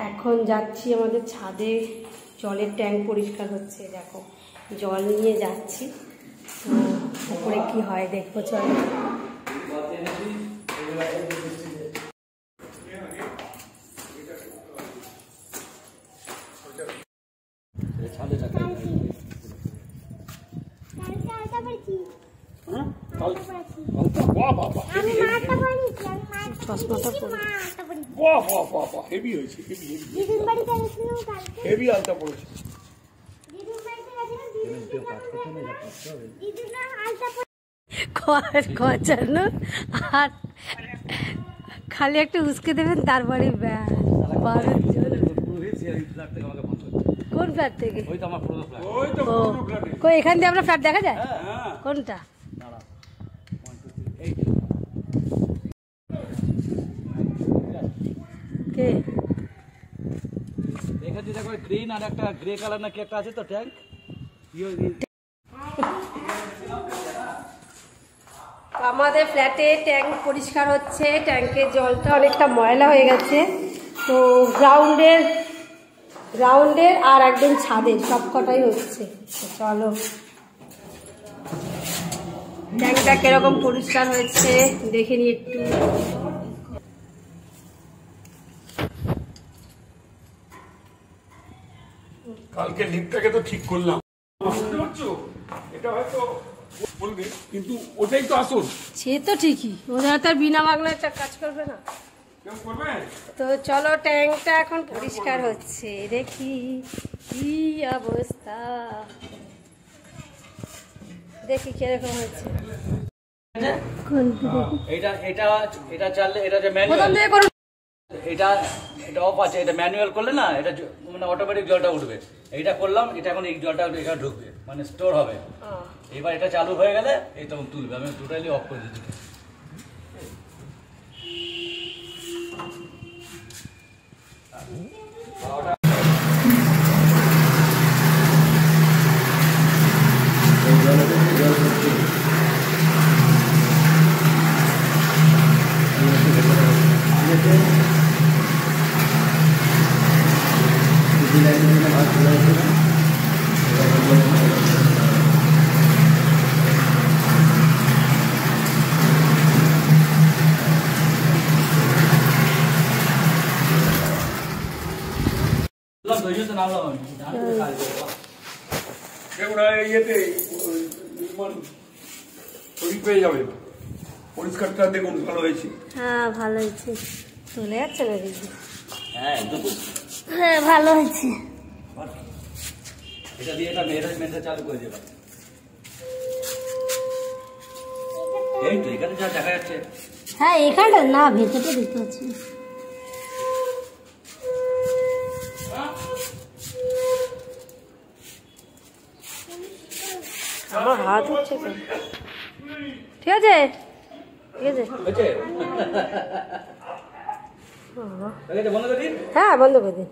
এখন যাচ্ছি আমাদের ছাদে, জলের ট্যাঙ্ক পরিষ্কার হচ্ছে, দেখো জল নিয়ে যাচ্ছি। তো উপরে কি হয় দেখবো, চলো। চশমাটা হেভি হয়েছে, হেভি আলতা পড়েছে। আর খালি একটা উস্কে দেবেন, তারপরে কোন ফ্ল্যাট থেকে? এখান দিয়ে আপনার ফ্ল্যাট দেখা যায়? কোনটা? কে এখানে দেখো গ্রিন আর একটা গ্রে কালার নাকি একটা আছে তো ট্যাঙ্ক। আমাদের ফ্ল্যাটে ট্যাঙ্ক পরিষ্কার হচ্ছে, ট্যাঙ্কের জলটা অনেকটা ময়লা হয়ে গেছে। তো গ্রাউন্ডের আর একদম ছাদের সব কটাই হচ্ছে। চলো ট্যাঙ্কটা কিরকম পরিষ্কার হয়েছে দেখে নি একটু। কালকে লিফটটাকে তো ঠিক করলাম, এটা হয়তো বলবে, কিন্তু ওটাই তো আসল। সে তো ঠিকই, ওরা তো বিনা বাংলায় কাজ করবে না। তো চলো ট্যাঙ্কটা এখন পরিষ্কার হচ্ছে, দেখি কি অবস্থা, দেখি কিরকম হচ্ছে। এটা চাললে এটা যে ম্যানুয়াল, এটা অফ আছে, এটা ম্যানুয়াল করলে না এটা মানে অটোমেটিক জলটা উঠবে। এইটা করলাম, এটা এখন এই জলটা এখানে ঢুকবে, মানে স্টোর হবে। এবার এটা চালু হয়ে গেলে এই তখন তুলবে। আমি টোটালি অফ করে দিচ্ছি। পরিষ্কারটা দেখুন, ভালো হয়েছে। হ্যাঁ ভালো হয়েছে, চলে যাচ্ছে না দিদি? হ্যাঁ ভালো হয়েছে। এটা দিয়ে এটা ম্যানেজমেন্টটা চালু করে দেবে। এই তো এখানে যা দেখা যাচ্ছে। হ্যাঁ এখানটা না, ভেতরটা দেখতে পাচ্ছি। আমার হাত হচ্ছে, ঠিক আছে ঠিক আছে। হ্যাঁ বন্ধ করে দিন।